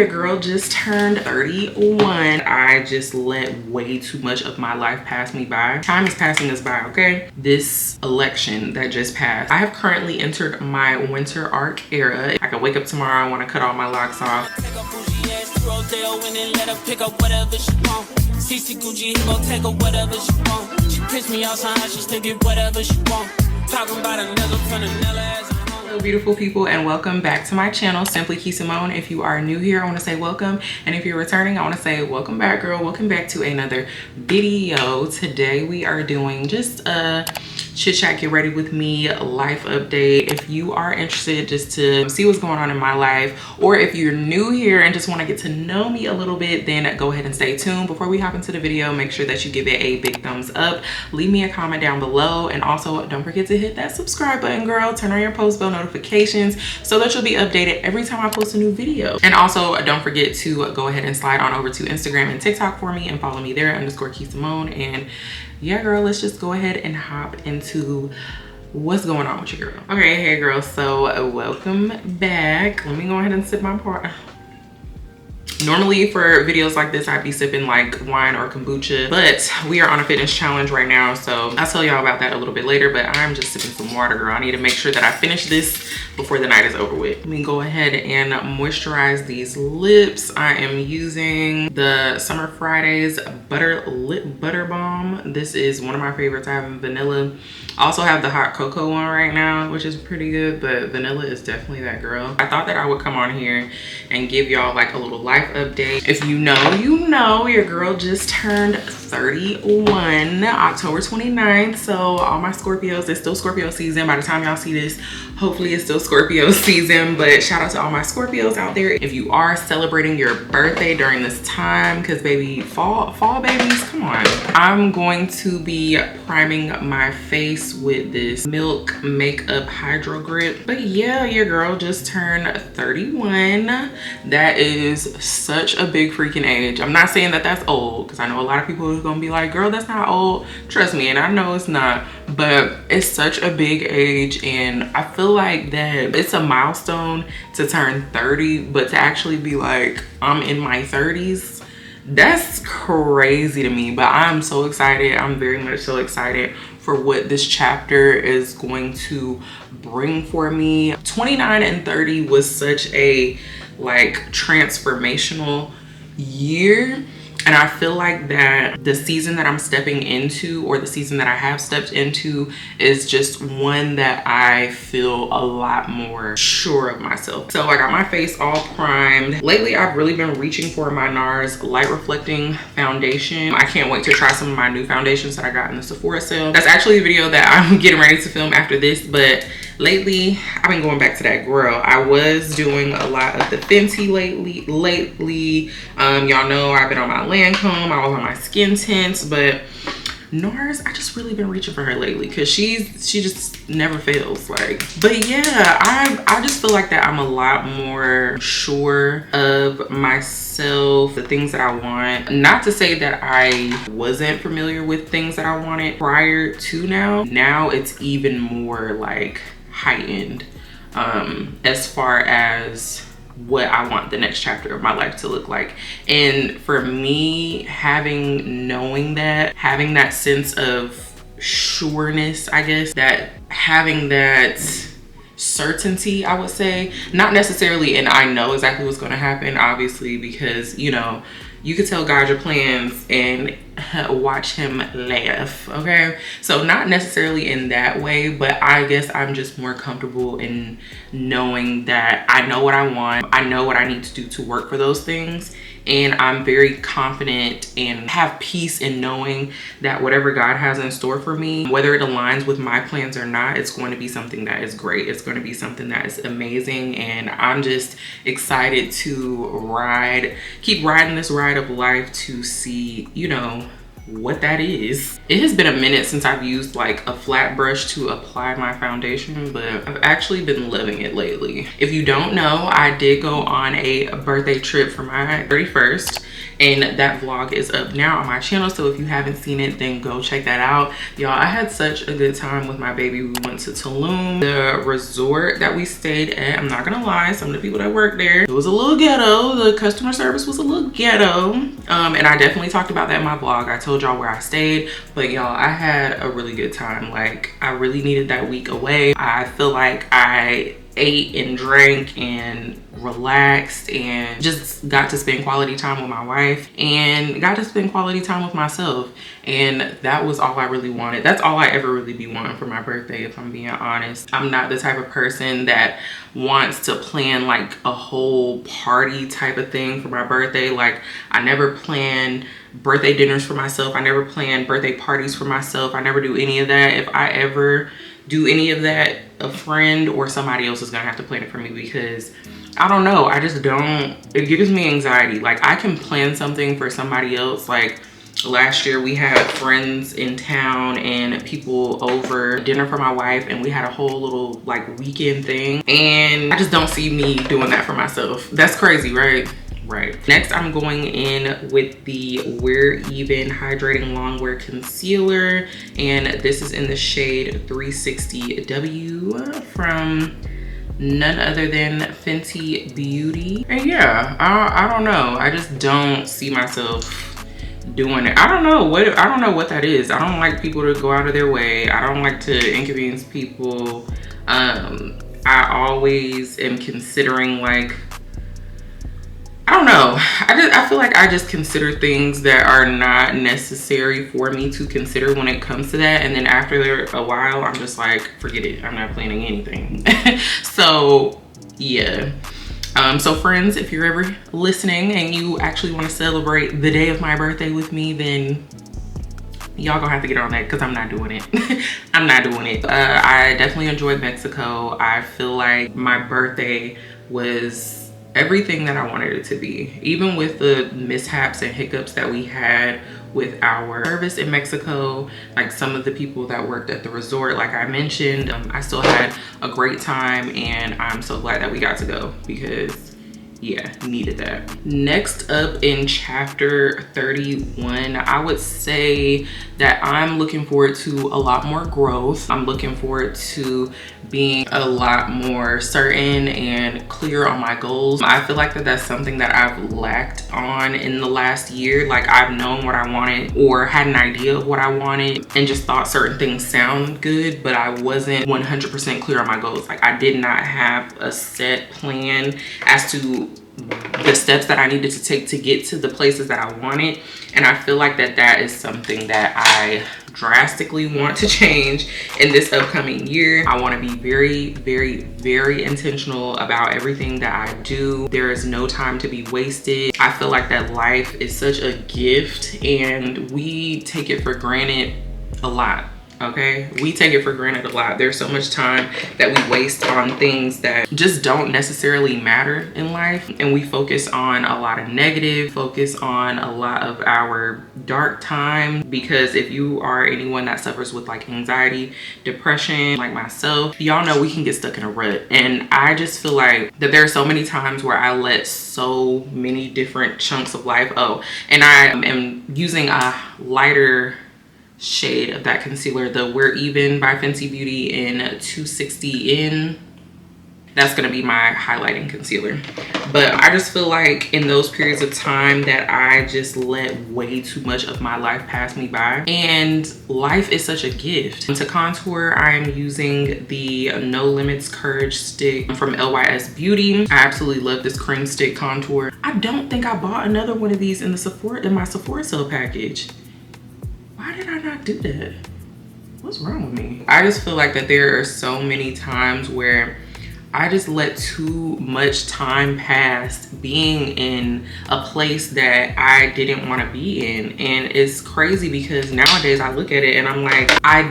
Your girl just turned 31. I just let way too much of my life pass me by. Time is passing us by, okay? This election that just passed, I have currently entered my winter arc era. I can wake up tomorrow, I want to cut all my locks off. Hello beautiful people, and welcome back to my channel, Simply Kee Samone. If you are new here, I want to say welcome, and if you're returning, I want to say welcome back, girl. Welcome back to another video. Today we are doing just a chit chat, get ready with me life update. If you are interested just to see what's going on in my life, or if you're new here and just want to get to know me a little bit, then go ahead and stay tuned. Before we hop into the video, make sure that you give it a big thumbs up, leave me a comment down below, and also don't forget to hit that subscribe button, girl. Turn on your post bell notifications so that you'll be updated every time I post a new video. And also don't forget to go ahead and slide on over to Instagram and TikTok for me and follow me there, _Kee Samone. And yeah, girl, let's just go ahead and hop into what's going on with your girl. Okay, hey girl, so welcome back. Let me go ahead and sip my part. Normally for videos like this, I'd be sipping like wine or kombucha, but we are on a fitness challenge right now, so I'll tell y'all about that a little bit later. But I'm just sipping some water, girl. I need to make sure that I finish this before the night is over with. Let me go ahead and moisturize these lips. I am using the Summer Fridays Lip Butter Balm. This is one of my favorites. I have vanilla. I also have the hot cocoa one right now, which is pretty good, but vanilla is definitely that girl. I thought that I would come on here and give y'all like a little life update. If you know, you know, your girl just turned 31 October 29th. So all my Scorpios, it's still Scorpio season. By the time y'all see this, hopefully it's still Scorpio season. But shout out to all my Scorpios out there. If you are celebrating your birthday during this time, because baby, fall babies, come on. I'm going to be priming my face with this Milk Makeup Hydro Grip. But yeah, your girl just turned 31. That is such a big freaking age. I'm not saying that that's old, because I know a lot of people are gonna be like, girl, that's not old. Trust me, and I know it's not, but it's such a big age. And I feel like that it's a milestone to turn 30, but to actually be like, I'm in my 30s, that's crazy to me. But I'm so excited. I'm very much so excited for what this chapter is going to bring for me. 29 and 30 was such a like transformational year, and I feel like that the season that I'm stepping into, or the season that I have stepped into, is just one that I feel a lot more sure of myself. So I got my face all primed. Lately I've really been reaching for my NARS light reflecting foundation. I can't wait to try some of my new foundations that I got in the Sephora sale. That's actually a video that I'm getting ready to film after this, but lately I've been going back to that girl. I was doing a lot of the Fenty lately. Y'all know I've been on my Lancome, I was on my skin tints, but NARS, I just really been reaching for her lately, because she just never fails. Like, but yeah, I just feel like that I'm a lot more sure of myself, the things that I want. Not to say that I wasn't familiar with things that I wanted prior to now it's even more like heightened as far as what I want the next chapter of my life to look like. And for me, knowing that, having that sense of sureness, I guess, that having that certainty, I would say, not necessarily and I know exactly what's going to happen, obviously, because you know, you could tell God your plans and watch him laugh, okay? So not necessarily in that way, but I guess I'm just more comfortable in knowing that I know what I want. I know what I need to do to work for those things. And I'm very confident and have peace in knowing that whatever God has in store for me, whether it aligns with my plans or not, it's going to be something that is great. It's going to be something that is amazing. And I'm just excited to keep riding this ride of life to see, you know, what that is. It has been a minute since I've used like a flat brush to apply my foundation, but I've actually been loving it lately. If you don't know, I did go on a birthday trip for my 31st, and that vlog is up now on my channel. So if you haven't seen it, then go check that out. Y'all, I had such a good time with my baby. We went to Tulum, the resort that we stayed at. I'm not gonna lie, some of the people that worked there, it was a little ghetto. The customer service was a little ghetto. And I definitely talked about that in my vlog. I told y'all where I stayed, but y'all, I had a really good time. Like, I really needed that week away. I feel like I ate and drank and relaxed and just got to spend quality time with my wife and got to spend quality time with myself, and that was all I really wanted. That's all I ever really be wanting for my birthday, if I'm being honest. I'm not the type of person that wants to plan like a whole party type of thing for my birthday. Like, I never plan birthday dinners for myself. I never plan birthday parties for myself. I never do any of that. If I ever do any of that, a friend or somebody else is gonna have to plan it for me, because I don't know, I just don't, it gives me anxiety. Like, I can plan something for somebody else. Like, last year we had friends in town and people over, dinner for my wife, and we had a whole little like weekend thing, and I just don't see me doing that for myself. That's crazy, right? Right. Next, I'm going in with the Wear Even Hydrating Longwear Concealer, and this is in the shade 360W from none other than Fenty Beauty. And yeah, I don't know, I just don't see myself doing it. I don't know what that is. I don't like people to go out of their way. I don't like to inconvenience people. I always am considering, like, I don't know, I feel like I just consider things that are not necessary for me to consider when it comes to that, and then after a while I'm just like, forget it, I'm not planning anything. So yeah, so friends, if you're ever listening and you actually want to celebrate the day of my birthday with me, then y'all gonna have to get on that, because I'm not doing it. I'm not doing it. I definitely enjoyed Mexico. I feel like my birthday was everything that I wanted it to be, even with the mishaps and hiccups that we had with our service in Mexico. Like, some of the people that worked at the resort, like I mentioned, I still had a great time, and I'm so glad that we got to go, because yeah, needed that. Next up in chapter 31, I would say that I'm looking forward to a lot more growth. I'm looking forward to being a lot more certain and clear on my goals. I feel like that's something that I've lacked on in the last year. Like, I've known what I wanted or had an idea of what I wanted and just thought certain things sound good, but I wasn't 100% clear on my goals. Like, I did not have a set plan as to the steps that I needed to take to get to the places that I wanted. And I feel like that is something that I drastically want to change in this upcoming year. I want to be very, very, very intentional about everything that I do. There is no time to be wasted. I feel like that life is such a gift, and we take it for granted a lot. Okay, we take it for granted a lot. There's so much time that we waste on things that just don't necessarily matter in life, and we focus on a lot of negative, focus on a lot of our dark time. Because if you are anyone that suffers with like anxiety, depression, like myself, y'all know we can get stuck in a rut. And I just feel like that there are so many times where I let so many different chunks of life, and I am using a lighter shade of that concealer, the Wear Even by Fenty Beauty in 260N. That's gonna be my highlighting concealer. But I just feel like in those periods of time that I just let way too much of my life pass me by, and life is such a gift. To contour, I'm using the No Limits Courage Stick from LYS Beauty. I absolutely love this cream stick contour. I don't think I bought another one of these in my Sephora sale package. Why did I not do that? What's wrong with me? I just feel like that there are so many times where I just let too much time pass being in a place that I didn't want to be in. And it's crazy because nowadays I look at it and I'm like, I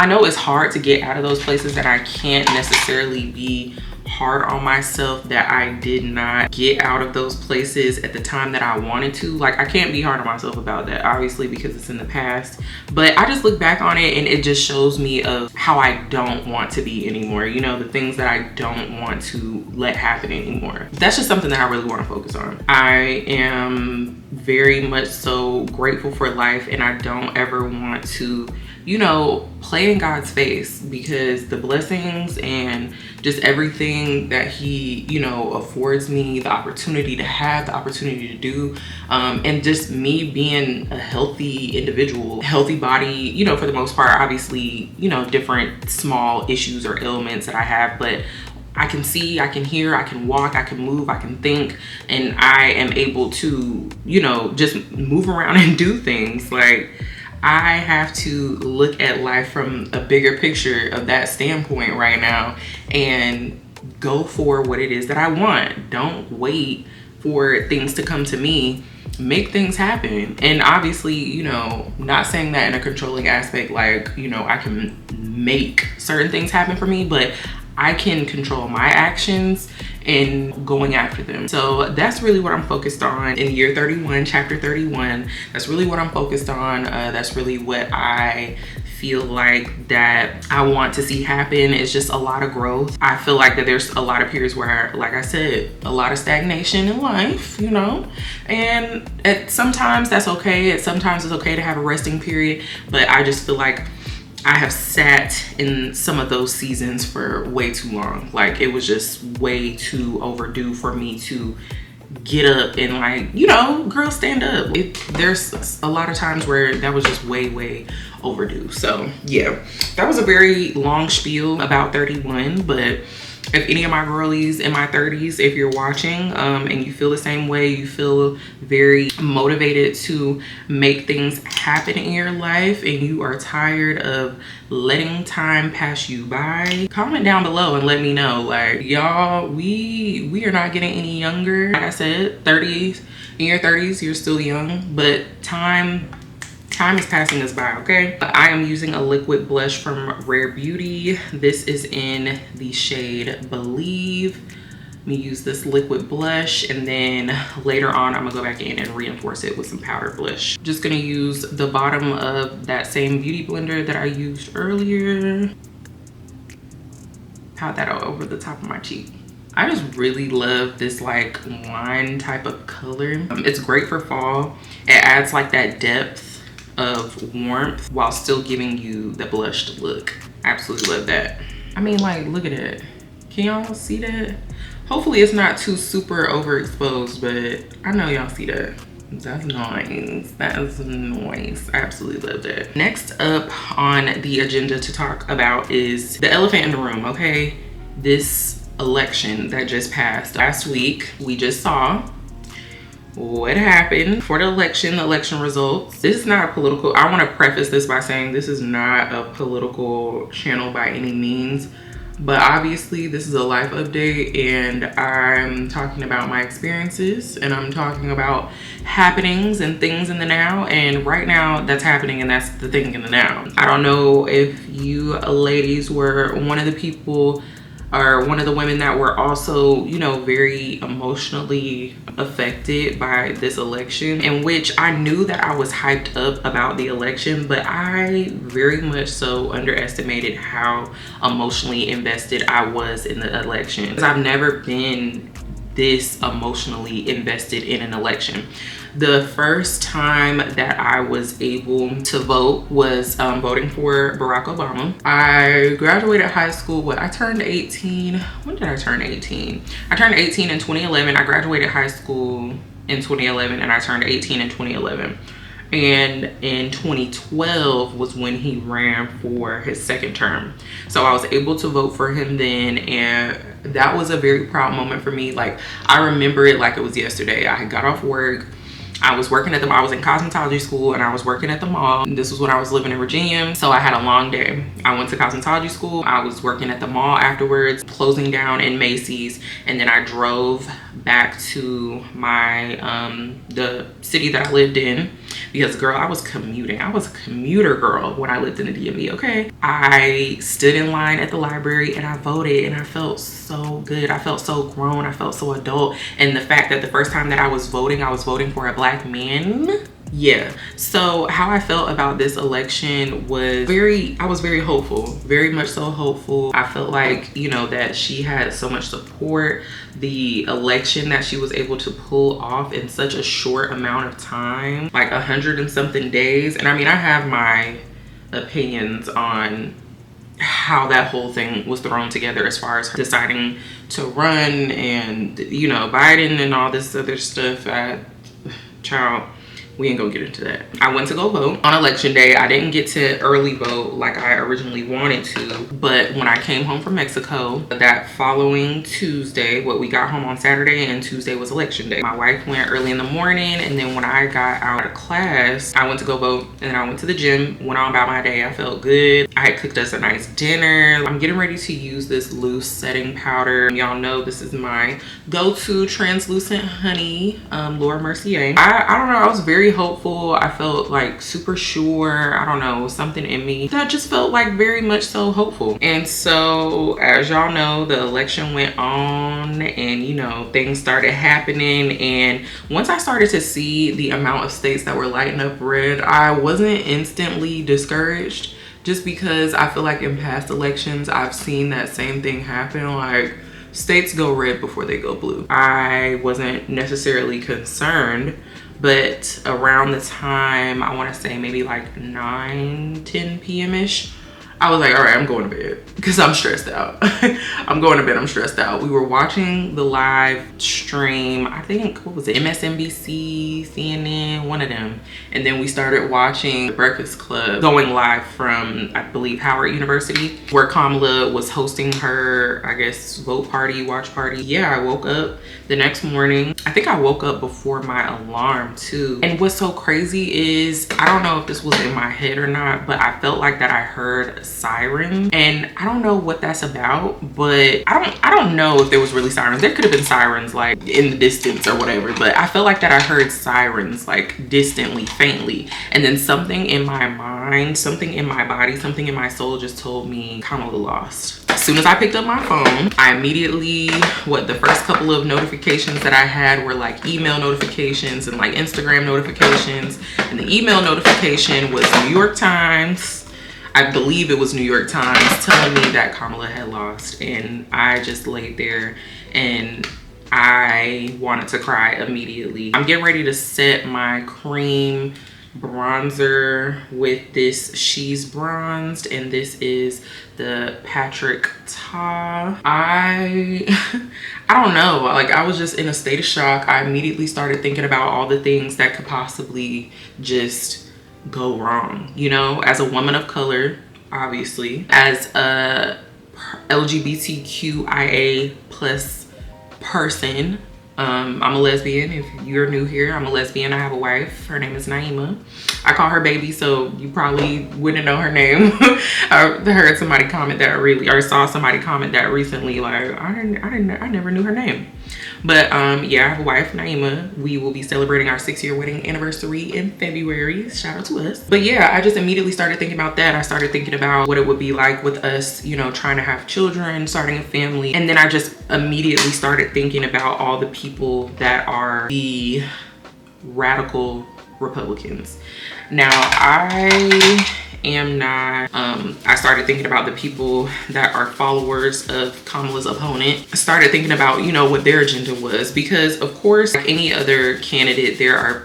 know it's hard to get out of those places that I can't necessarily be hard on myself that I did not get out of those places at the time that I wanted to. Like, I can't be hard on myself about that, obviously, because it's in the past. But I just look back on it and it just shows me of how I don't want to be anymore. You know, the things that I don't want to let happen anymore. That's just something that I really want to focus on. I am very much so grateful for life, and I don't ever want to, you know, play in God's face, because the blessings and just everything that he, you know, affords me, the opportunity to have, the opportunity to do, and just me being a healthy individual, healthy body, you know, for the most part, obviously, you know, different small issues or ailments that I have, but I can see, I can hear, I can walk, I can move, I can think, and I am able to, you know, just move around and do things. Like, I have to look at life from a bigger picture of that standpoint right now and go for what it is that I want. Don't wait for things to come to me. Make things happen. And obviously, you know, not saying that in a controlling aspect, like, you know, I can make certain things happen for me, but I can control my actions and going after them. So that's really what I'm focused on in year 31, chapter 31. That's really what I'm focused on. That's really what I feel like that I want to see happen. It's just a lot of growth. I feel like that there's a lot of periods where, like I said, a lot of stagnation in life, you know, and sometimes that's okay. Sometimes it's okay to have a resting period, but I just feel like I have sat in some of those seasons for way too long. Like, it was just way too overdue for me to get up and, like, you know, girl, stand up. There's a lot of times where that was just way overdue. So yeah, that was a very long spiel about 31, but if any of my girlies in my 30s, if you're watching and you feel the same way, you feel very motivated to make things happen in your life, and you are tired of letting time pass you by, comment down below and let me know. Like, y'all, we are not getting any younger. Like I said, 30s, in your 30s, you're still young, but time is passing us by, okay? I am using a liquid blush from Rare Beauty. This is in the shade Believe. Let me use this liquid blush, and then later on I'm gonna go back in and reinforce it with some powder blush. Just gonna use the bottom of that same beauty blender that I used earlier. Pat that all over the top of my cheek. I just really love this like wine type of color. It's great for fall. It adds like that depth of warmth while still giving you the blushed look. Absolutely love that. I mean, like, look at it. Can y'all see that? Hopefully it's not too super overexposed, but I know y'all see that. That's nice. That is nice. I absolutely love that. Next up on the agenda to talk about is the elephant in the room, okay? This election that just passed last week. We just saw what happened for the election results. This is not a political, I want to preface this by saying this is not a political channel by any means, but obviously this is a life update, and I'm talking about my experiences, and I'm talking about happenings and things in the now, and right now that's happening, and that's the thing in the now. I don't know if you ladies were one of the people or one of the women that were also, you know, very emotionally affected by this election, in which I knew that I was hyped up about the election, but I very much so underestimated how emotionally invested I was in the election. Because I've never been this emotionally invested in an election. The first time that I was able to vote was voting for Barack Obama. I graduated high school, I turned 18. When did I turn 18? I turned 18 in 2011. I graduated high school in 2011, and I turned 18 in 2011. And in 2012 was when he ran for his second term. So I was able to vote for him then, and that was a very proud moment for me. Like, I remember it like it was yesterday. I got off work. I was working at I was in cosmetology school, and I was working at the mall. This was when I was living in Virginia, so I had a long day. I went to cosmetology school. I was working at the mall afterwards, closing down in Macy's, and then I drove back to my the city that I lived in, because girl, I was commuting. I was a commuter girl when I lived in the DMV. Okay, I stood in line at the library and I voted, and I felt so good. I felt so grown. I felt so adult. And the fact that the first time that I was voting for a black man. Yeah, so how I felt about this election was I was very hopeful, very much so hopeful. I felt like, you know, that she had so much support. The election that she was able to pull off in such a short amount of time, like 100 and something days. And I mean, I have my opinions on how that whole thing was thrown together, as far as her deciding to run and, you know, Biden and all this other stuff. Child, we ain't gonna get into that. I went to go vote on election day. I didn't get to early vote like I originally wanted to, but when I came home from Mexico that following Tuesday, we got home on Saturday and Tuesday was election day. My wife went early in the morning, and then when I got out of class, I went to go vote, and then I went to the gym, went on about my day. I felt good. I had cooked us a nice dinner. I'm getting ready to use this loose setting powder. Y'all know this is my go-to translucent honey, Laura Mercier. I don't know, I was very hopeful. I felt like super sure. I don't know, something in me that just felt like very much so hopeful. And so, as y'all know, the election went on, and you know, things started happening. And once I started to see the amount of states that were lighting up red, I wasn't instantly discouraged, just because I feel like in past elections I've seen that same thing happen. Like, states go red before they go blue. I wasn't necessarily concerned, but around the time, I want to say maybe like 9-10 p.m.-ish, I was like, all right, I'm going to bed, because I'm stressed out. I'm going to bed, I'm stressed out. We were watching the live stream, I think, what was it, MSNBC, CNN, one of them. And then we started watching The Breakfast Club going live from, I believe, Howard University, where Kamala was hosting her, I guess, vote party, watch party. Yeah, I woke up the next morning. I think I woke up before my alarm too. And what's so crazy is, I don't know if this was in my head or not, but I felt like that I heard siren, and I don't know what that's about, but I don't know if there was really sirens. There could have been sirens like in the distance or whatever, but I felt like that I heard sirens like distantly, faintly, and then something in my mind, something in my body, something in my soul just told me Kamala lost. As soon as I picked up my phone, I immediately, the first couple of notifications that I had were like email notifications and like Instagram notifications, and the email notification was New York Times. I believe it was New York Times telling me that Kamala had lost, and I just laid there and I wanted to cry immediately. I'm getting ready to set my cream bronzer with this She's Bronzed, and this is the Patrick Ta. I don't know, like, I was just in a state of shock. I immediately started thinking about all the things that could possibly just go wrong, you know, as a woman of color, obviously, as a LGBTQIA plus person. I'm a lesbian. If you're new here, I'm a lesbian. I have a wife. Her name is Naima. I call her baby, so you probably wouldn't know her name. I heard somebody comment that or saw somebody comment that recently, like, I never knew her name. But yeah, I have a wife, Naima. We will be celebrating our 6-year wedding anniversary in February. Shout out to us. But yeah, I just immediately started thinking about that. I started thinking about what it would be like with us, you know, trying to have children, starting a family. And then I just immediately started thinking about all the people that are the radical Republicans. Now, I am not, I started thinking about the people that are followers of Kamala's opponent. I started thinking about, you know, what their agenda was, because of course, like any other candidate,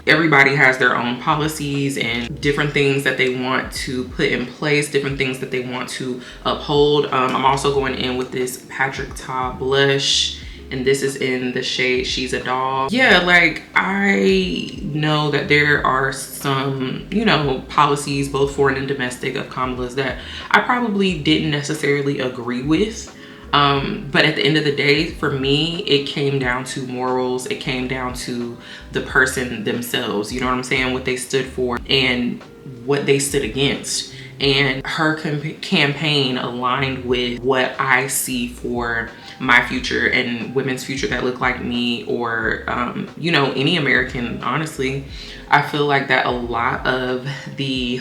everybody has their own policies and different things that they want to put in place, different things that they want to uphold. I'm also going in with this Patrick Ta blush, and this is in the shade She's a Doll. Yeah, like, I know that there are some, you know, policies, both foreign and domestic, of Kamala's that I probably didn't necessarily agree with. But at the end of the day, for me, it came down to morals. It came down to the person themselves, you know what I'm saying? What they stood for and what they stood against. and her campaign aligned with what I see for my future and women's future that look like me, or you know, any American. Honestly, I feel like that a lot of the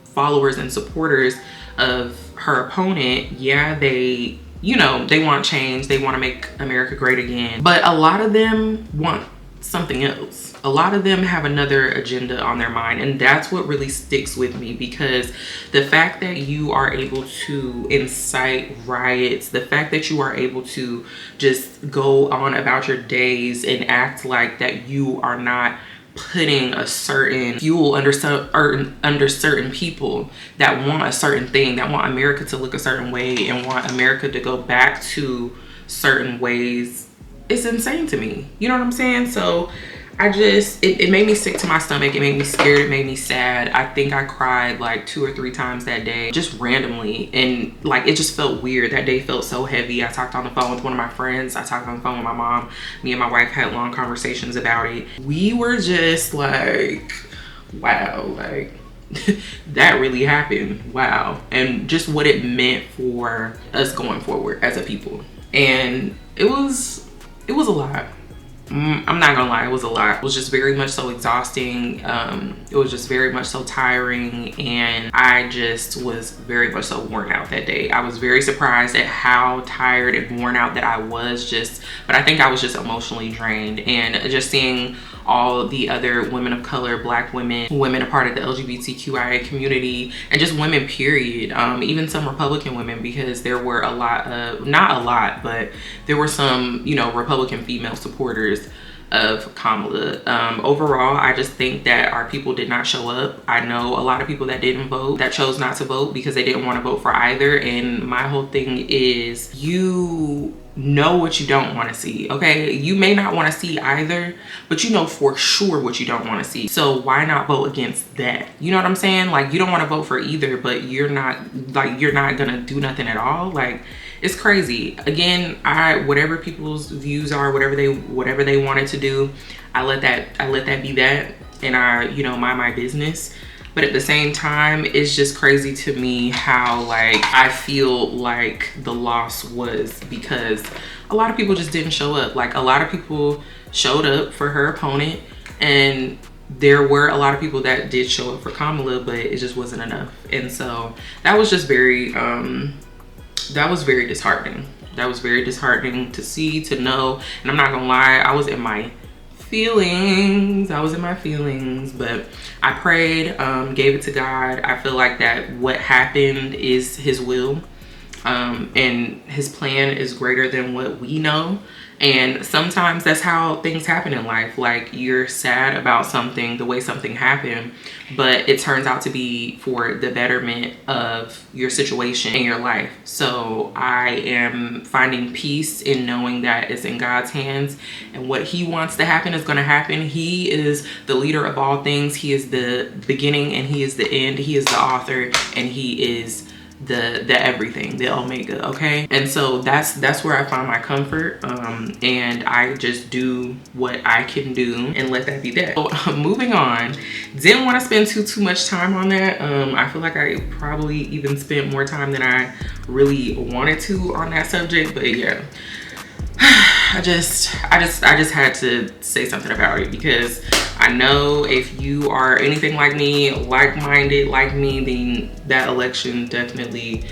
followers and supporters of her opponent, yeah, they, you know, they want change, they want to make America great again, but a lot of them want something else. A lot of them have another agenda on their mind, and that's what really sticks with me, because the fact that you are able to incite riots, the fact that you are able to just go on about your days and act like that you are not putting a certain fuel under certain people that want a certain thing, that want America to look a certain way and want America to go back to certain ways, it's insane to me. You know what I'm saying? So I just, it made me sick to my stomach. It made me scared. It made me sad. I think I cried like 2 or 3 times that day, just randomly. And like, it just felt weird. That day felt so heavy. I talked on the phone with one of my friends. I talked on the phone with my mom. Me and my wife had long conversations about it. We were just like, wow, like that really happened. Wow. And just what it meant for us going forward as a people. And it was a lot. I'm not gonna lie, it was a lot. It was just very much so exhausting. It was just very much so tiring, and I just was very much so worn out that day. I was very surprised at how tired and worn out that I was, but I think I was just emotionally drained. And just seeing all the other women of color, Black women, women a part of the LGBTQIA community, and just women period, even some Republican women, because there were a lot of, not a lot, but there were some, you know, Republican female supporters of Kamala. Overall, I just think that our people did not show up. I know a lot of people that didn't vote, that chose not to vote because they didn't want to vote for either. And my whole thing is, you know what you don't want to see, okay? You may not want to see either, but you know for sure what you don't want to see. So why not vote against that? You know what I'm saying? Like, you don't want to vote for either, but you're not gonna do nothing at all. Like, it's crazy. Again, whatever people's views are, whatever they wanted to do, I let that be that, and I, you know, mind my business. But at the same time, it's just crazy to me how, like, I feel like the loss was because a lot of people just didn't show up. Like, a lot of people showed up for her opponent, and there were a lot of people that did show up for Kamala, but it just wasn't enough. And so that was just very that was very disheartening. That was very disheartening to see, to know. And I'm not gonna lie, I was in my feelings. But I prayed, gave it to God. I feel like that what happened is his will, and his plan is greater than what we know. And sometimes that's how things happen in life. Like, you're sad about something, the way something happened, but it turns out to be for the betterment of your situation in your life. So I am finding peace in knowing that it's in God's hands, and what he wants to happen is going to happen. He is the leader of all things. He is the beginning and he is the end. He is the author and he is the everything, the omega, okay? And so that's where I find my comfort, and I just do what I can do and let that be that. So moving on, didn't want to spend too much time on that. I feel like I probably even spent more time than I really wanted to on that subject, but yeah. I just had to say something about it, because I know if you are anything like me, like-minded like me, then that election definitely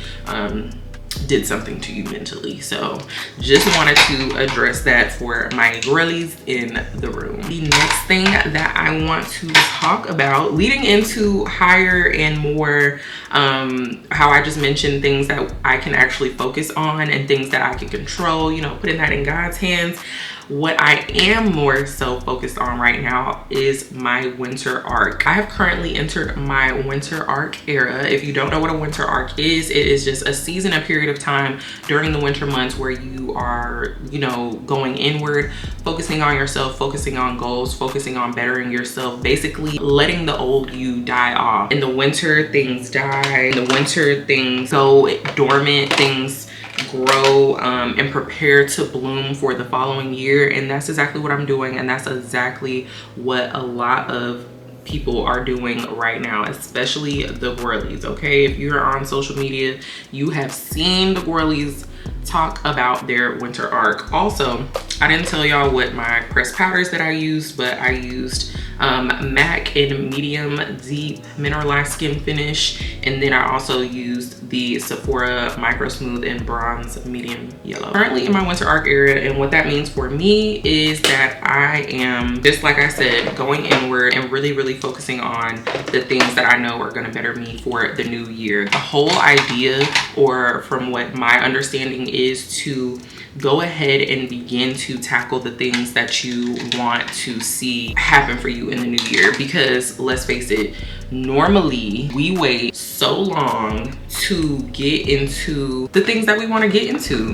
did something to you mentally. So just wanted to address that for my girlies in the room. The next thing that I want to talk about, leading into higher and more, how I just mentioned things that I can actually focus on and things that I can control, you know, putting that in God's hands. What I am more so focused on right now is my winter arc. I have currently entered my winter arc era. If you don't know what a winter arc is, it is just a season, a period of time during the winter months where you are, you know, going inward, focusing on yourself, focusing on goals, focusing on bettering yourself, basically letting the old you die off. In the winter, things die. In the winter, things go dormant, things grow and prepare to bloom for the following year. And that's exactly what I'm doing, and that's exactly what a lot of people are doing right now, especially the girlies. Okay, if you're on social media, you have seen the girlies talk about their winter arc. Also, I didn't tell y'all what my pressed powders that I used, but I used MAC in medium deep mineralized skin finish, and then I also used the Sephora micro smooth in bronze medium yellow. Currently in my winter arc area, and what that means for me is that I am, just like I said, going inward and really focusing on the things that I know are going to better me for the new year. The whole idea, or from what my understanding is, to go ahead and begin to tackle the things that you want to see happen for you in the new year. Because let's face it, normally we wait so long to get into the things that we want to get into.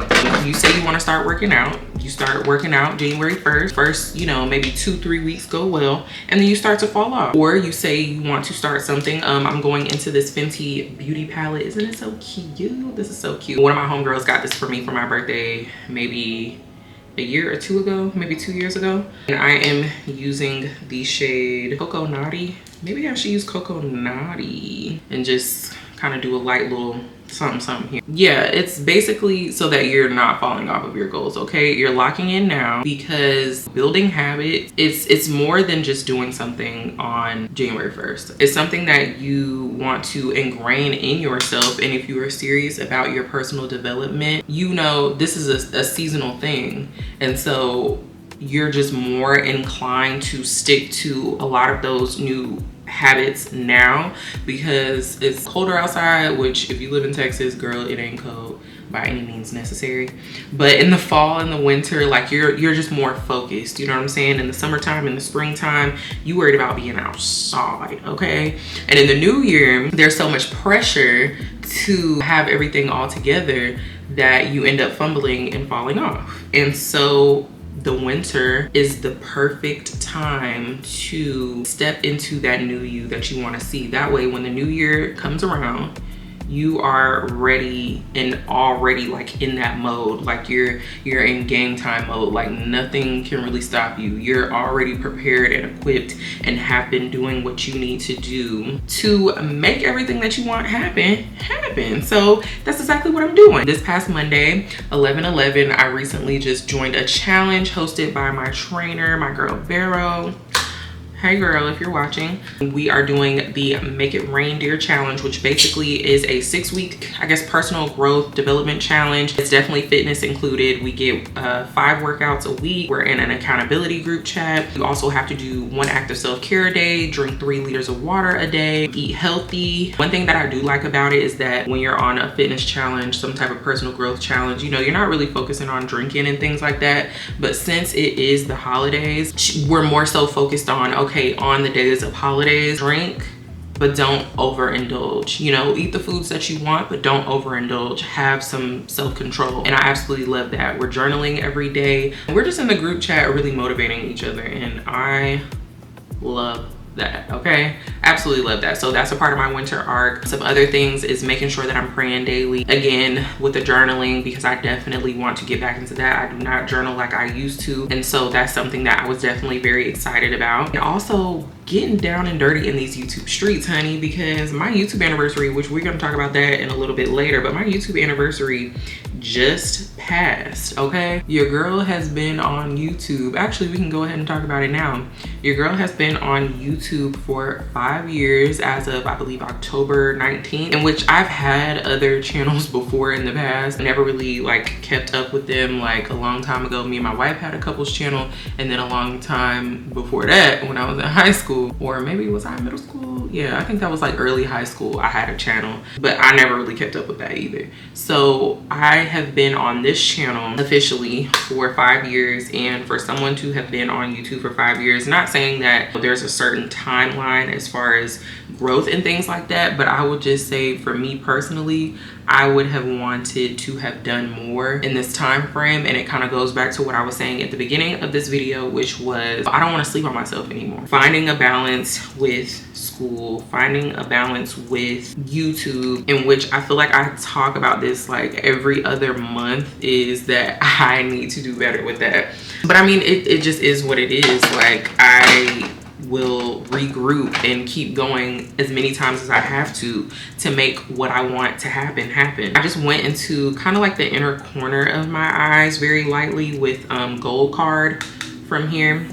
You say you want to start working out, you start working out January 1st. First, you know, maybe 2-3 weeks go well, and then you start to fall off. Or you say you want to start something. I'm going into this Fenty beauty palette. Isn't it so cute? This is so cute. One of my homegirls got this for me for my birthday maybe a year or two ago, maybe 2 years ago. And I am using the shade Cocoa Naughty. Maybe I should use Cocoa Naughty and just kind of do a light little something here. Yeah, it's basically so that you're not falling off of your goals. Okay, you're locking in now, because building habits, it's more than just doing something on January 1st. It's something that you want to ingrain in yourself, and if you are serious about your personal development, you know this is a seasonal thing, and so you're just more inclined to stick to a lot of those new habits now, because it's colder outside, which if you live in Texas, girl, it ain't cold by any means necessary. But in the fall and the winter, like you're just more focused, you know what I'm saying? In the summertime, in the springtime, you worried about being outside, okay? And in the new year, there's so much pressure to have everything all together that you end up fumbling and falling off. And so the winter is the perfect time to step into that new you that you want to see. That way, when the new year comes around, you are ready and already like in that mode, like you're in game time mode. Like nothing can really stop you. You're already prepared and equipped and have been doing what you need to do to make everything that you want happen. So that's exactly what I'm doing. This past Monday, 11/11, I recently just joined a challenge hosted by my trainer, my girl Vero. Hey girl, if you're watching, we are doing the Make It Reindeer challenge, which basically is a 6-week, I guess, personal growth development challenge. It's definitely fitness included. We get 5 workouts a week. We're in an accountability group chat. You also have to do 1 act of self-care a day, drink 3 liters of water a day, eat healthy. One thing that I do like about it is that when you're on a fitness challenge, some type of personal growth challenge, you know, you're not really focusing on drinking and things like that. But since it is the holidays, we're more so focused on, okay, on the days of holidays, drink, but don't overindulge. You know, eat the foods that you want, but don't overindulge. Have some self-control. And I absolutely love that. We're journaling every day. We're just in the group chat really motivating each other, and I love that. Okay, absolutely love that. So that's a part of my winter arc. Some other things is making sure that I'm praying daily, again with the journaling, because I definitely want to get back into that. I do not journal like I used to, and so that's something that I was definitely very excited about. And also getting down and dirty in these YouTube streets, honey, because my YouTube anniversary, which we're going to talk about that in a little bit later, but my YouTube anniversary just passed. Okay, your girl has been on YouTube. Actually, we can go ahead and talk about it now. Your girl has been on YouTube for 5 years as of, I believe, October 19th, in which I've had other channels before in the past. I never really like kept up with them. Like a long time ago, me and my wife had a couples channel, and then a long time before that, when I was in high school, or maybe was I in middle school? Yeah, I think that was like early high school, I had a channel, but I never really kept up with that either. So I have been on this channel officially for 5 years, and for someone to have been on YouTube for 5 years, not saying that there's a certain timeline as far as growth and things like that, but I would just say for me personally, I would have wanted to have done more in this time frame. And it kind of goes back to what I was saying at the beginning of this video, which was I don't want to sleep on myself anymore. Finding a balance with school, finding a balance with YouTube, in which I feel like I talk about this like every other month, is that I need to do better with that. But I mean, it just is what it is. Like I will regroup and keep going as many times as I have to make what I want to happen. I just went into kind of like the inner corner of my eyes very lightly with gold card from here.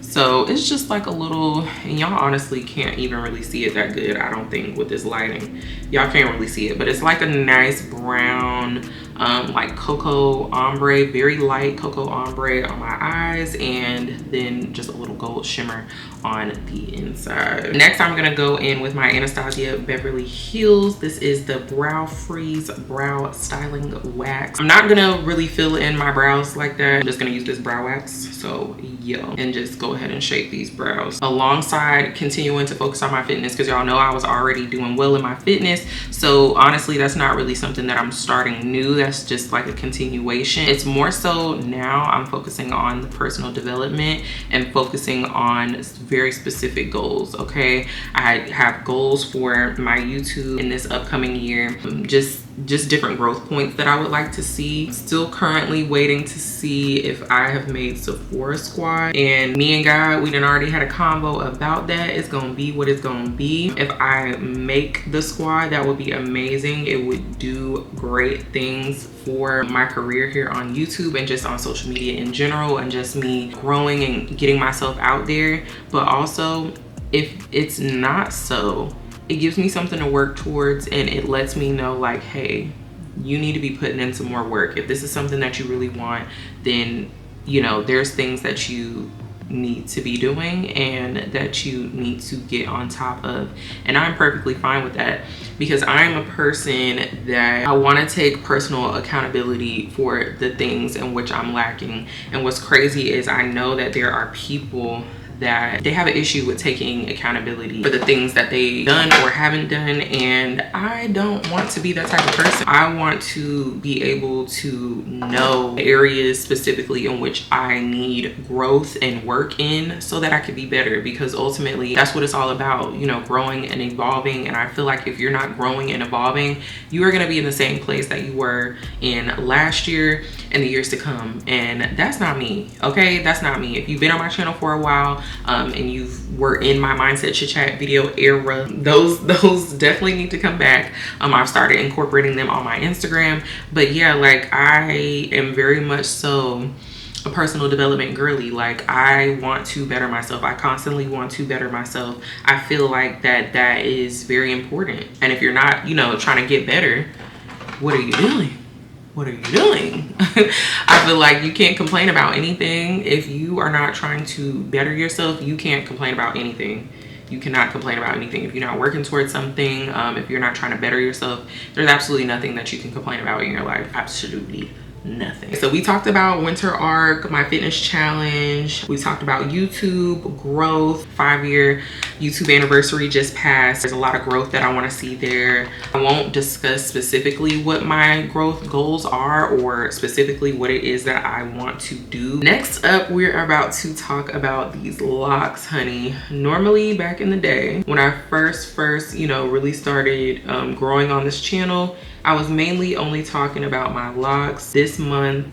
So it's just like a little, and y'all honestly can't even really see it that good, I don't think, with this lighting. Y'all can't really see it, but it's like a nice brown, like cocoa ombre, very light cocoa ombre on my eyes, and then just a little gold shimmer on the inside. Next, I'm gonna go in with my Anastasia Beverly Hills. This is the Brow Freeze Brow Styling Wax. I'm not gonna really fill in my brows like that. I'm just gonna use this brow wax, so yeah, and just go ahead and shape these brows alongside continuing to focus on my fitness, because y'all know I was already doing well in my fitness. So honestly, that's not really something that I'm starting new. That's just like a continuation. It's more so now I'm focusing on the personal development and focusing on very specific goals. Okay, I have goals for my YouTube in this upcoming year, just different growth points that I would like to see. Still currently waiting to see if I have made Sephora squad, and me and God, we done already had a convo about that. It's gonna be what it's gonna be. If I make the squad, that would be amazing. It would do great things for my career here on YouTube and just on social media in general, and just me growing and getting myself out there. But also, if it's not so, it gives me something to work towards, and it lets me know like, hey, you need to be putting in some more work. If this is something that you really want, then you know there's things that you need to be doing and that you need to get on top of. And I'm perfectly fine with that, because I'm a person that I want to take personal accountability for the things in which I'm lacking. And what's crazy is I know that there are people that they have an issue with taking accountability for the things that they done or haven't done, and I don't want to be that type of person. I want to be able to know areas specifically in which I need growth and work in, so that I can be better, because ultimately that's what it's all about, you know, growing and evolving. And I feel like if you're not growing and evolving, you are going to be in the same place that you were in last year and the years to come, and that's not me. Okay, that's not me. If you've been on my channel for a while, and you were in my mindset chit chat video era, those definitely need to come back. I've started incorporating them on my Instagram. But yeah, like I am very much so a personal development girly. Like I want to better myself. I constantly want to better myself. I feel like that is very important. And if you're not, you know, trying to get better, what are you doing? What are you doing? I feel like you can't complain about anything. If you are not trying to better yourself, you can't complain about anything. You cannot complain about anything. If you're not working towards something, if you're not trying to better yourself, there's absolutely nothing that you can complain about in your life. Absolutely nothing. So we talked about winter arc, my fitness challenge. We talked about YouTube growth. 5-year YouTube anniversary just passed. There's a lot of growth that I want to see there. I won't discuss specifically what my growth goals are or specifically what it is that I want to do. Next up, we're about to talk about these locks, honey. Normally back in the day when I first you know, really started growing on this channel, I was mainly only talking about my locks. This month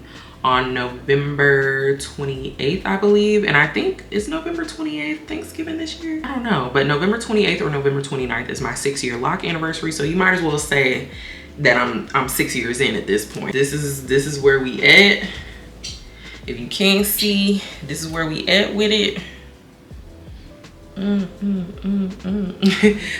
on November 28th, I believe, and I think it's November 28th, Thanksgiving this year? I don't know, but November 28th or November 29th is my 6-year lock anniversary, so you might as well say that I'm 6 years in at this point. This is where we at. If you can't see, this is where we at with it.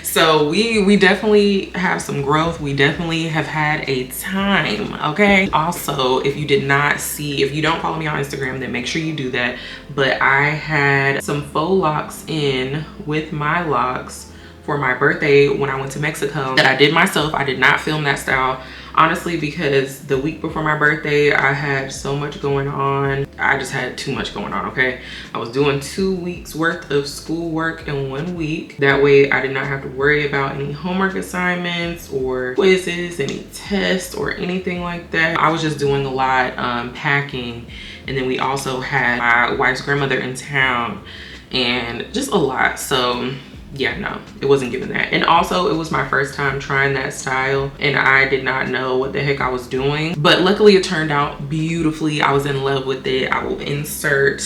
So we definitely have some growth. We definitely have had a time. Okay, also, if you did not see, if you don't follow me on Instagram, then make sure you do that. But I had some faux locks in with my locks for my birthday when I went to Mexico that I did myself. I did not film that style, honestly, because the week before my birthday I had so much going on. I just had too much going on. Okay, I was doing 2 weeks worth of schoolwork in 1 week. That way I did not have to worry about any homework assignments or quizzes, any tests or anything like that. I was just doing a lot, packing, and then we also had my wife's grandmother in town and just a lot. So yeah, no, it wasn't given that. And also it was my first time trying that style and I did not know what the heck I was doing, but luckily it turned out beautifully. I was in love with it. I will insert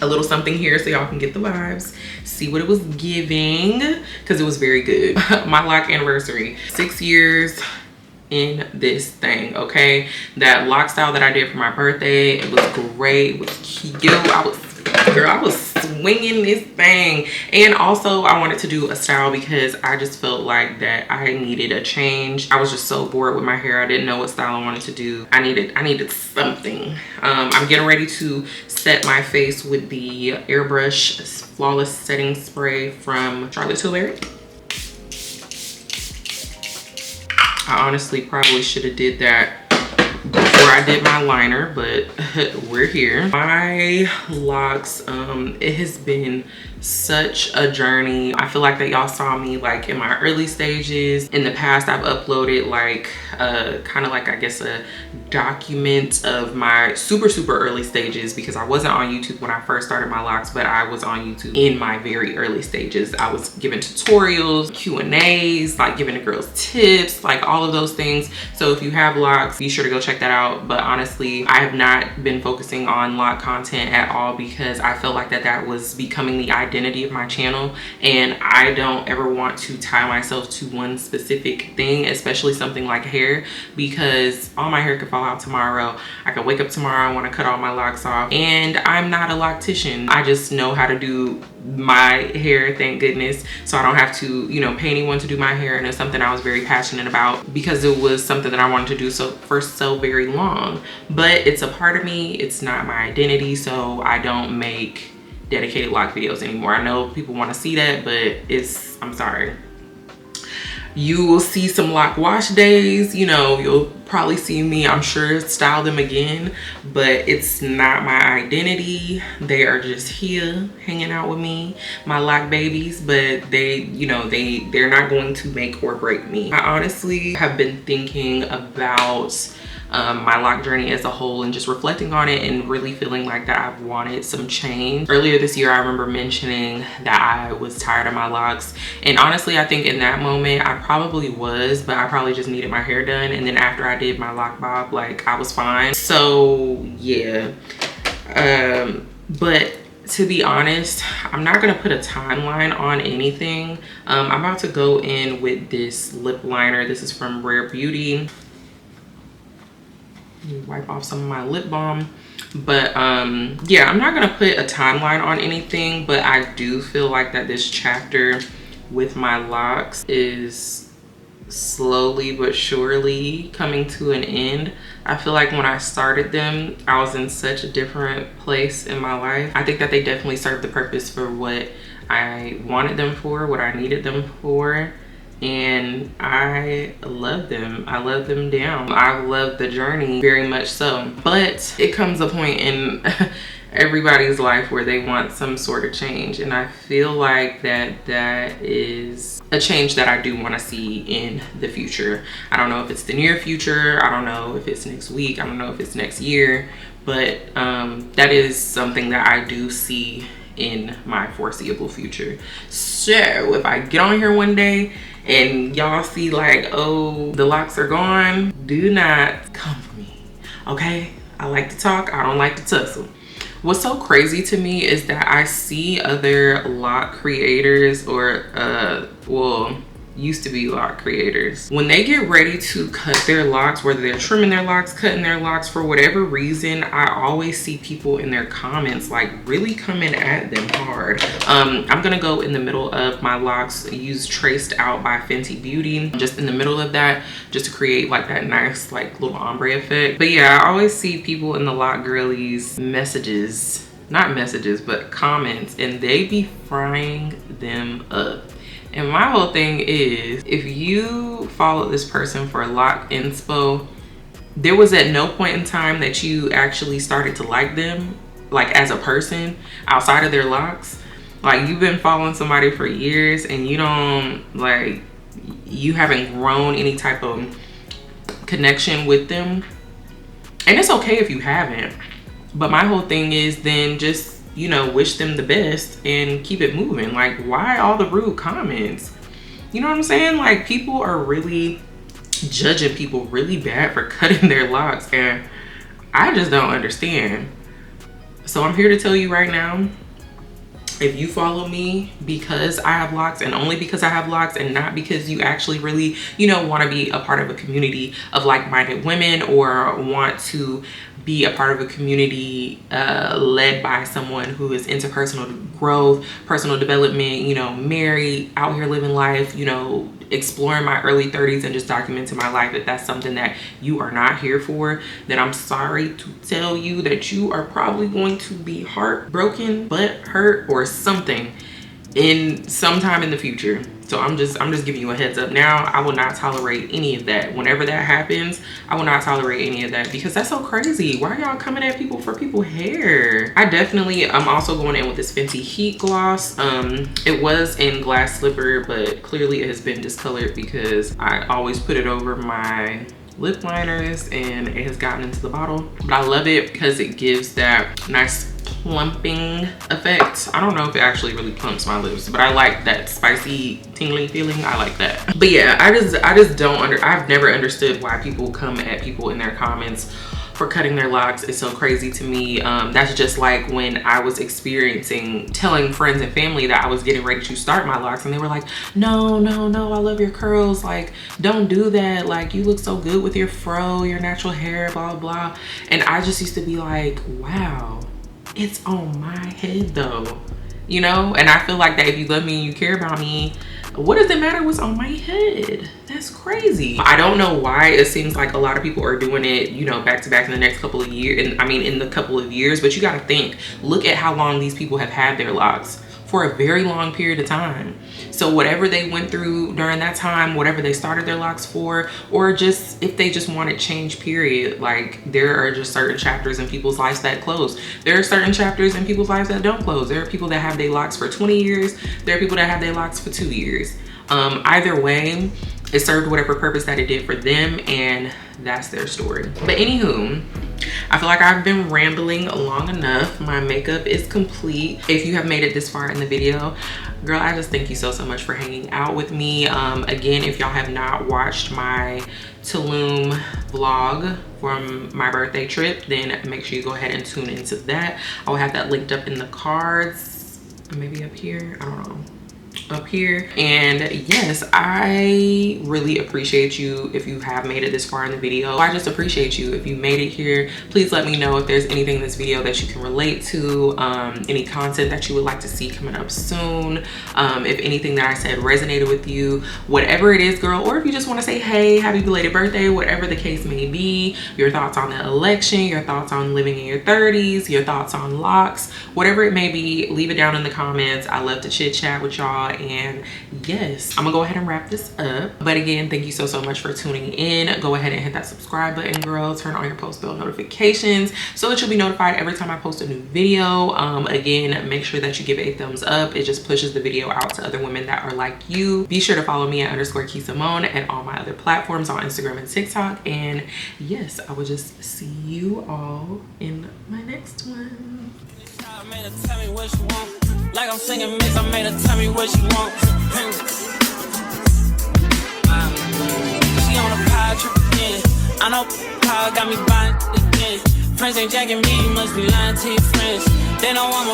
a little something here so y'all can get the vibes, see what it was giving, because it was very good. My lock anniversary, 6 years in this thing, okay? That lock style that I did for my birthday, it was great. It was cute. I was swinging this thing. And also I wanted to do a style because I just felt like that I needed a change. I was just so bored with my hair. I didn't know what style I wanted to do. I needed something. I'm getting ready to set my face with the Airbrush Flawless Setting Spray from Charlotte Tilbury. I honestly probably should have did that before I did my liner, but we're here. My locks, it has been such a journey. I feel like that y'all saw me like in my early stages. In the past, I've uploaded like kind of like, I guess, a document of my super early stages, because I wasn't on YouTube when I first started my locks, but I was on YouTube in my very early stages. I was giving tutorials, Q&As, like giving the girls tips, like all of those things. So if you have locks, be sure to go check that out. But honestly, I have not been focusing on lock content at all, because I felt like that was becoming the identity of my channel, and I don't ever want to tie myself to one specific thing, especially something like hair, because all my hair could fall out tomorrow. I could wake up tomorrow, I want to cut all my locks off, and I'm not a loctician. I just know how to do my hair, thank goodness, so I don't have to, you know, pay anyone to do my hair. And it's something I was very passionate about because it was something that I wanted to do for so very long. But it's a part of me, it's not my identity, so I don't make dedicated lock videos anymore. I know people want to see that, but I'm sorry. You will see some lock wash days, you know, you'll probably see me, I'm sure, style them again, but it's not my identity. They are just here hanging out with me, my lock babies, but they, you know, they're not going to make or break me. I honestly have been thinking about my lock journey as a whole and just reflecting on it and really feeling like that I've wanted some change. Earlier this year, I remember mentioning that I was tired of my locks, and honestly, I think in that moment I probably was, but I probably just needed my hair done. And then after I did my lock bob, like, I was fine. So yeah, but to be honest, I'm not gonna put a timeline on anything. I'm about to go in with this lip liner. This is from Rare Beauty. Wipe off some of my lip balm, but yeah, I'm not gonna put a timeline on anything, but I do feel like that this chapter with my locks is slowly but surely coming to an end. I feel like when I started them, I was in such a different place in my life. I think that they definitely served the purpose for what I wanted them for, what I needed them for, and I love them. I love them down. I love the journey very much so. But it comes a point in everybody's life where they want some sort of change, and I feel like that is a change that I do want to see in the future. I don't know if it's the near future, I don't know if it's next week, I don't know if it's next year, but that is something that I do see in my foreseeable future. So if I get on here one day and y'all see like, oh, the locks are gone, do not come for me, okay? I like to talk, I don't like to tussle. What's so crazy to me is that I see other lock creators, or well, used to be lock creators, when they get ready to cut their locks, whether they're trimming their locks, cutting their locks, for whatever reason, I always see people in their comments like really coming at them hard. I'm gonna go in the middle of my locks, use Traced Out by Fenty Beauty, just in the middle of that, just to create like that nice like little ombre effect. But yeah, I always see people in the lock girlies messages, not messages, but comments, and they be frying them up. And my whole thing is, if you follow this person for lock inspo, there was at no point in time that you actually started to like them, like as a person outside of their locks. Like, you've been following somebody for years and you don't, like, you haven't grown any type of connection with them. And it's okay if you haven't, but my whole thing is then just, you know, wish them the best and keep it moving. Like, why all the rude comments? You know what I'm saying? Like, people are really judging people really bad for cutting their locks, and I just don't understand. So I'm here to tell you right now, if you follow me because I have locks, and only because I have locks, and not because you actually really, you know, want to be a part of a community of like-minded women, or want to be a part of a community led by someone who is into personal growth, personal development, you know, married, out here living life, you know, exploring my early 30s and just documenting my life, if that's something that you are not here for, then I'm sorry to tell you that you are probably going to be heartbroken, butt hurt, or something in sometime in the future. So I'm just giving you a heads up now. I will not tolerate any of that. Whenever that happens, I will not tolerate any of that, because that's so crazy. Why are y'all coming at people for people's hair? I'm also going in with this Fenty Heat gloss. It was in glass slipper, but clearly it has been discolored because I always put it over my lip liners and it has gotten into the bottle. But I love it because it gives that nice plumping effect. I don't know if it actually really plumps my lips, but I like that spicy tingling feeling. I like that. But yeah, I've never understood why people come at people in their comments for cutting their locks. It's so crazy to me. That's just like when I was telling friends and family that I was getting ready to start my locks, and they were like, no, I love your curls, like don't do that, like you look so good with your fro, your natural hair, blah blah. And I just used to be like, wow, it's on my head though, you know? And I feel like that if you love me and you care about me, what does it matter what's on my head? That's crazy. I don't know why it seems like a lot of people are doing it, you know, back to back in the next couple of years. And I mean, in the couple of years, but you got to think, look at how long these people have had their locks. For a very long period of time. So whatever they went through during that time, whatever they started their locks for, or just if they just wanted change, period, like there are just certain chapters in people's lives that close. There are certain chapters in people's lives that don't close. There are people that have their locks for 20 years. There are people that have their locks for 2 years. Either way, it served whatever purpose that it did for them, and that's their story. But anywho, I feel like I've been rambling long enough. My makeup is complete. If you have made it this far in the video, girl, I just thank you so much for hanging out with me. Again, if y'all have not watched my Tulum vlog from my birthday trip, then make sure you go ahead and tune into that. I will have that linked up in the cards, maybe up here, I don't know, up here. And yes, I really appreciate you if you have made it this far in the video. I just appreciate you if you made it here. Please let me know if there's anything in this video that you can relate to, any content that you would like to see coming up soon, if anything that I said resonated with you, whatever it is, girl. Or if you just want to say hey, happy belated birthday, whatever the case may be, your thoughts on the election, your thoughts on living in your 30s, your thoughts on locks, whatever it may be, leave it down in the comments. I love to chit chat with y'all. And yes, I'm gonna go ahead and wrap this up. But again, thank you so much for tuning in. Go ahead and hit that subscribe button, girl. Turn on your post bell notifications so that you'll be notified every time I post a new video. Again, make sure that you give it a thumbs up. It just pushes the video out to other women that are like you. Be sure to follow me at _Kee Samone and all my other platforms on Instagram and TikTok. And yes, I will just see you all in my next one. Tell me what you want. Like I'm singing mix, I made her tell me what you want. She on a pie trip again. I know power got me buying again. Friends ain't jacking me, you must be lying to your friends. They know I'm a